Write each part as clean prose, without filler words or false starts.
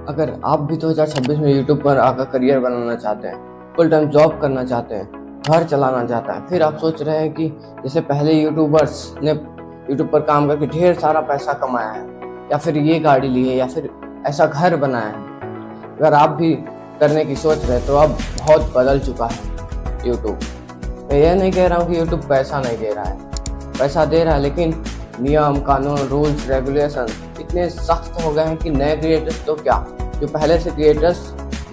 अगर आप भी 2026 में यूट्यूब पर आकर करियर बनाना चाहते हैं, फुल टाइम जॉब करना चाहते हैं, घर चलाना चाहते हैं, फिर आप सोच रहे हैं कि जैसे पहले यूट्यूबर्स ने यूट्यूब पर काम करके ढेर सारा पैसा कमाया है, या फिर ये गाड़ी ली है, या फिर ऐसा घर बनाया है, अगर आप भी करने की सोच रहे हैं तो अब बहुत बदल चुका है यूट्यूब। मैं यह नहीं कह रहा हूँ कि यूट्यूब पैसा नहीं दे रहा है, पैसा दे रहा है, लेकिन नियम कानून रूल्स रेगुलेशन इतने सख्त हो गए हैं कि नए क्रिएटर्स तो क्या, जो पहले से क्रिएटर्स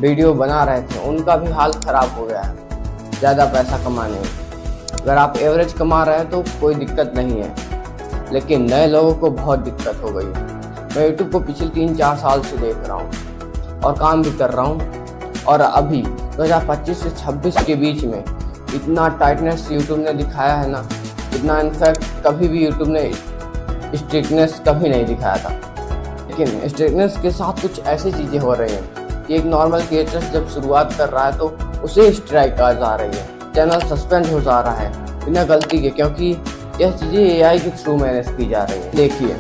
वीडियो बना रहे थे उनका भी हाल ख़राब हो गया है ज़्यादा पैसा कमाने में। अगर आप एवरेज कमा रहे हैं तो कोई दिक्कत नहीं है, लेकिन नए लोगों को बहुत दिक्कत हो गई है। मैं यूट्यूब को पिछले 3-4 साल से देख रहा हूँ और काम भी कर रहा हूँ, और अभी 2025 से 26 के बीच में इतना टाइटनेस यूट्यूब ने दिखाया है ना, इतना इनफैक्ट कभी भी यूट्यूब ने स्ट्रिक्टनेस कभी नहीं दिखाया था। लेकिन स्ट्रिक्टनेस के साथ कुछ ऐसी चीज़ें हो रही हैं कि एक नॉर्मल क्रिएटर जब शुरुआत कर रहा है तो उसे स्ट्राइक आ जा रही है, चैनल सस्पेंड हो जा रहा है बिना गलती के, क्योंकि यह चीज़ें एआई के थ्रू मैनेज की जा रही हैं। देखिए,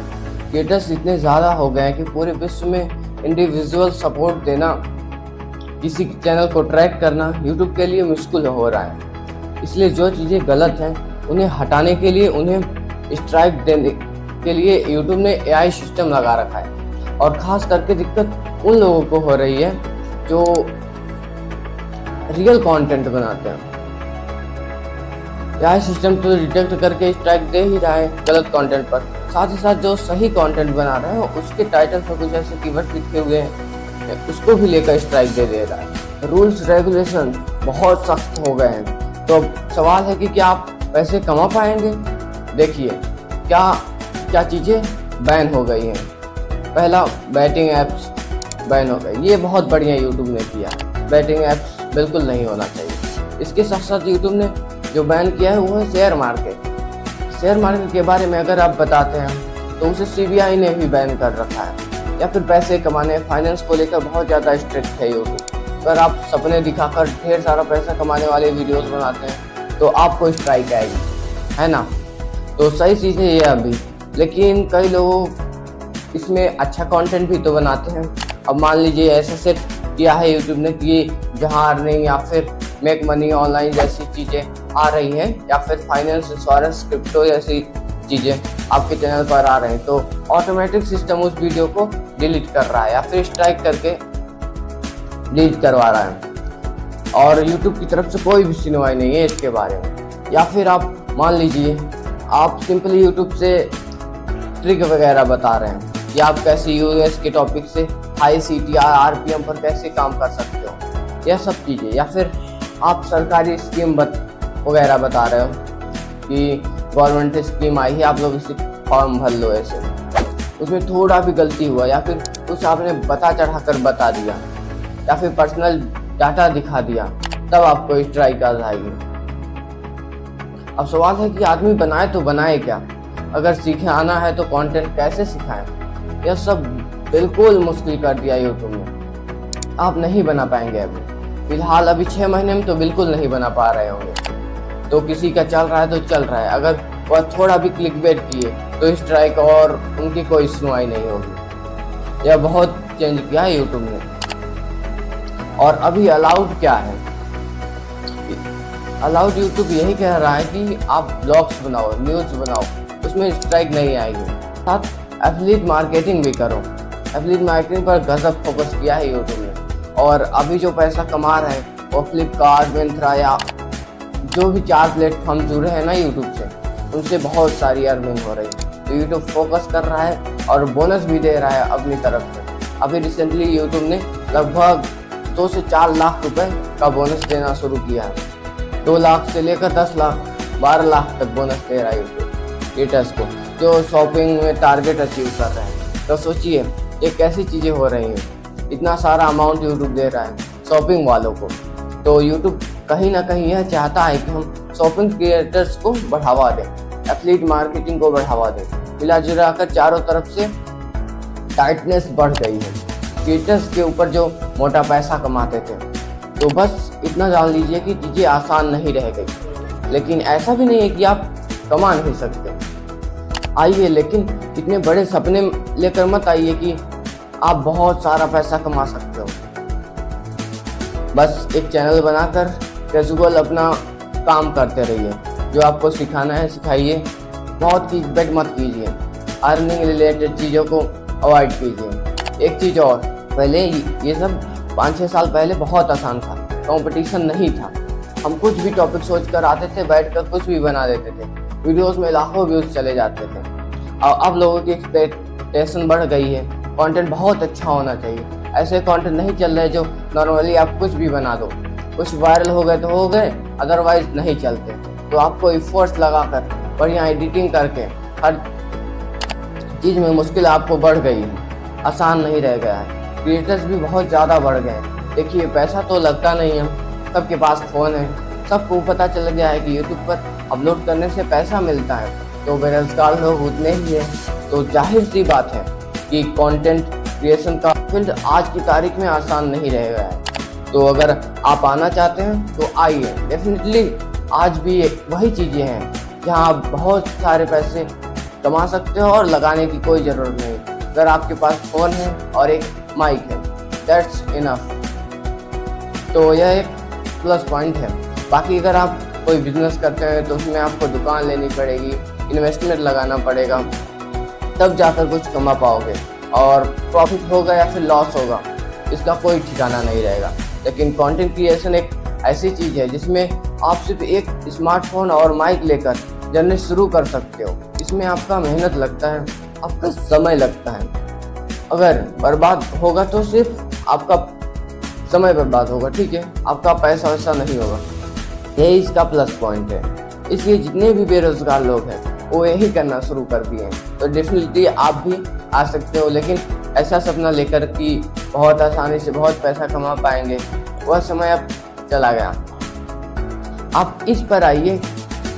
क्रिएटर्स इतने ज़्यादा हो गए हैं कि पूरे विश्व में इंडिविजुअल सपोर्ट देना, किसी चैनल को ट्रैक करना यूट्यूब के लिए मुश्किल हो रहा है। इसलिए जो चीज़ें गलत हैं उन्हें हटाने के लिए, उन्हें स्ट्राइक देने के लिए यूट्यूब ने एआई सिस्टम लगा रखा है। और ख़ास करके दिक्कत उन लोगों को हो रही है जो रियल कंटेंट बनाते हैं। एआई सिस्टम तो डिटेक्ट करके स्ट्राइक दे ही रहा है गलत कंटेंट पर, साथ ही साथ जो सही कंटेंट बना रहे हैं उसके टाइटल पर कुछ ऐसे कीवर्ड लिखे हुए हैं उसको भी लेकर स्ट्राइक दे रहा है। रूल्स रेगुलेशन बहुत सख्त हो गए हैं, तो सवाल है कि क्या आप पैसे कमा पाएंगे। देखिए, क्या चीज़ें बैन हो गई हैं। पहला, बैटिंग ऐप्स बैन हो गए, ये बहुत बढ़िया यूट्यूब ने किया। बैटिंग ऐप्स बिल्कुल नहीं होना चाहिए। इसके साथ साथ यूट्यूब ने जो बैन किया है वो है शेयर मार्केट। शेयर मार्केट के बारे में अगर आप बताते हैं तो उसे सीबीआई ने भी बैन कर रखा है। या फिर पैसे कमाने, फाइनेंस को लेकर बहुत ज़्यादा स्ट्रिक्ट है यूट्यूब। अगर आप सपने दिखाकर ढेर सारा पैसा कमाने वाले वीडियोस बनाते हैं तो आपको स्ट्राइक आएगी, है ना। तो सही चीज़ है ये अभी, लेकिन कई लोग इसमें अच्छा कंटेंट भी तो बनाते हैं। अब मान लीजिए ऐसा सेट किया है यूट्यूब ने कि जहां अर्निंग या फिर मेक मनी ऑनलाइन जैसी चीज़ें आ रही हैं, या फिर फाइनेंस, इंश्योरेंस, क्रिप्टो जैसी चीज़ें आपके चैनल पर आ रहे हैं, तो ऑटोमेटिक सिस्टम उस वीडियो को डिलीट कर रहा है या फिर स्ट्राइक करके डिलीट करवा रहा है, और यूट्यूब की तरफ से कोई भी सुनवाई नहीं है इसके बारे में। या फिर आप मान लीजिए आप सिंपली यूट्यूब से ट्रिक वगैरह बता रहे हैं कि आप कैसे यूएस के टॉपिक से हाई सीटीआर आरपीएम पर कैसे काम कर सकते हो, यह सब चीज़ें। या फिर आप सरकारी स्कीम वगैरह बता रहे हो कि गवर्नमेंट स्कीम आई है, आप लोग इसे फॉर्म भर लो, ऐसे उसमें थोड़ा भी गलती हुआ या फिर कुछ आपने बता चढ़ा कर बता दिया या फिर पर्सनल डाटा दिखा दिया, तब आपको स्ट्राइक आ जाएगी। अब सवाल है कि आदमी बनाए तो बनाए क्या। अगर सीखे आना है तो कंटेंट कैसे सिखाएं, यह सब बिल्कुल मुश्किल कर दिया यूट्यूब ने। आप नहीं बना पाएंगे अभी फिलहाल, अभी 6 महीने में तो बिल्कुल नहीं बना पा रहे होंगे। तो किसी का चल रहा है तो चल रहा है, अगर वह थोड़ा भी क्लिकबेट किए तो स्ट्राइक और उनकी कोई सुनवाई नहीं होगी। यह बहुत चेंज किया है यूट्यूब ने। और अभी अलाउड क्या है, अलाउड यूट्यूब यही कह रहा है कि आप ब्लॉग्स बनाओ, न्यूज़ बनाओ, उसमें स्ट्राइक नहीं आएगी। साथ एफिलिएट मार्केटिंग भी करो। एफिलिएट मार्केटिंग पर गजब फोकस किया है यूट्यूब ने, और अभी जो पैसा कमा रहे हैं वो फ्लिपकार्ट, मिंत्रा या जो भी 4 प्लेटफॉर्म जुड़े हैं ना यूट्यूब से, उनसे बहुत सारी अर्निंग हो रही है। तो यूट्यूब फोकस कर रहा है और बोनस भी दे रहा है अपनी तरफ से। अभी रिसेंटली यूट्यूब ने लगभग 2 से 4 लाख रुपए का बोनस देना शुरू किया है। 2 लाख से लेकर 10 लाख 12 लाख तक बोनस दे रहा है यूट्यूब क्रिएटर्स को जो शॉपिंग में टारगेट अचीव कर रहे हैं। तो सोचिए ये कैसी चीज़ें हो रही हैं, इतना सारा अमाउंट यूट्यूब दे रहा है शॉपिंग वालों को। तो यूट्यूब कहीं ना कहीं यह चाहता है कि हम शॉपिंग क्रिएटर्स को बढ़ावा दें, एफिलिएट मार्केटिंग को बढ़ावा दें। मिला जुला कर चारों तरफ से टाइटनेस बढ़ गई है। क्रिएटर्स के ऊपर जो मोटा पैसा कमाते थे, तो बस इतना जान लीजिए कि चीज़ें आसान नहीं रह गई। लेकिन ऐसा भी नहीं है कि आप कमा नहीं सकते। आइए, लेकिन इतने बड़े सपने लेकर मत आइए कि आप बहुत सारा पैसा कमा सकते हो। बस एक चैनल बनाकर कैजुअल अपना काम करते रहिए, जो आपको सिखाना है सिखाइए, बहुत की बेट मत कीजिए, अर्निंग रिलेटेड चीज़ों को अवॉइड कीजिए। एक चीज़ और, पहले ये सब 5-6 साल पहले बहुत आसान था, कंपटीशन नहीं था। हम कुछ भी टॉपिक सोच कर आते थे, बैठ कर कुछ भी बना देते थे, वीडियोस में लाखों व्यूज़ चले जाते थे। और अब लोगों की एक्सपेक्टेशन बढ़ गई है, कंटेंट बहुत अच्छा होना चाहिए। ऐसे कंटेंट नहीं चल रहे जो नॉर्मली आप कुछ भी बना दो, कुछ वायरल हो गए तो हो गए, अदरवाइज नहीं चलते। तो आपको एफर्ट्स लगाकर बढ़िया एडिटिंग करके हर चीज़ में मुश्किल आपको बढ़ गई है, आसान नहीं रह गया है। क्रिएटर्स भी बहुत ज़्यादा बढ़ गए हैं। देखिए, पैसा तो लगता नहीं है, सबके पास फ़ोन है, सबको पता चल गया है कि यूट्यूब पर अपलोड करने से पैसा मिलता है, तो बेरोजगार लोग उतने ही हैं। तो जाहिर सी बात है कि कंटेंट क्रिएशन का फील्ड आज की तारीख में आसान नहीं रह गया है। तो अगर आप आना चाहते हैं तो आइए, डेफिनेटली आज भी वही चीज़ें हैं जहां आप बहुत सारे पैसे कमा सकते हो और लगाने की कोई ज़रूरत नहीं। अगर आपके पास फ़ोन है और एक माइक है, दैट्स इनफ। तो यह एक प्लस पॉइंट है। बाकी अगर आप कोई बिजनेस करते हैं तो उसमें आपको दुकान लेनी पड़ेगी, इन्वेस्टमेंट लगाना पड़ेगा, तब जाकर कुछ कमा पाओगे। और प्रॉफिट होगा या फिर लॉस होगा, इसका कोई ठिकाना नहीं रहेगा। लेकिन कंटेंट क्रिएशन एक ऐसी चीज़ है जिसमें आप सिर्फ एक स्मार्टफोन और माइक लेकर जर्नी शुरू कर सकते हो। इसमें आपका मेहनत लगता है, आपका समय लगता है। अगर बर्बाद होगा तो सिर्फ आपका समय बर्बाद होगा, ठीक है, आपका पैसा वैसा नहीं होगा। यही इसका प्लस पॉइंट है। इसलिए जितने भी बेरोजगार लोग हैं वो यही करना शुरू कर दिए हैं। तो डेफिनेटली आप भी आ सकते हो, लेकिन ऐसा सपना लेकर कि बहुत आसानी से बहुत पैसा कमा पाएंगे, वह समय अब चला गया। आप इस पर आइए,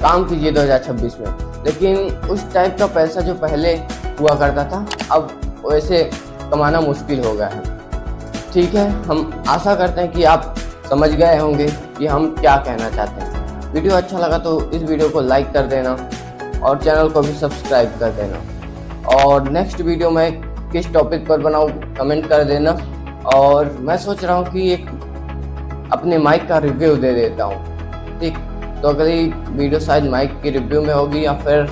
काम कीजिए 2026 में। लेकिन उस टाइप का पैसा जो पहले हुआ करता था, अब वैसे कमाना मुश्किल हो गया है। ठीक है, हम आशा करते हैं कि आप समझ गए होंगे कि हम क्या कहना चाहते हैं। वीडियो अच्छा लगा तो इस वीडियो को लाइक कर देना और चैनल को भी सब्सक्राइब कर देना। और नेक्स्ट वीडियो मैं किस टॉपिक पर बनाऊं कमेंट कर देना। और मैं सोच रहा हूं कि एक अपने माइक का रिव्यू दे देता हूं, ठीक। तो अगली वीडियो शायद माइक की रिव्यू में होगी या फिर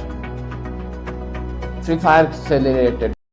फ्री फायर से रिलेटेड।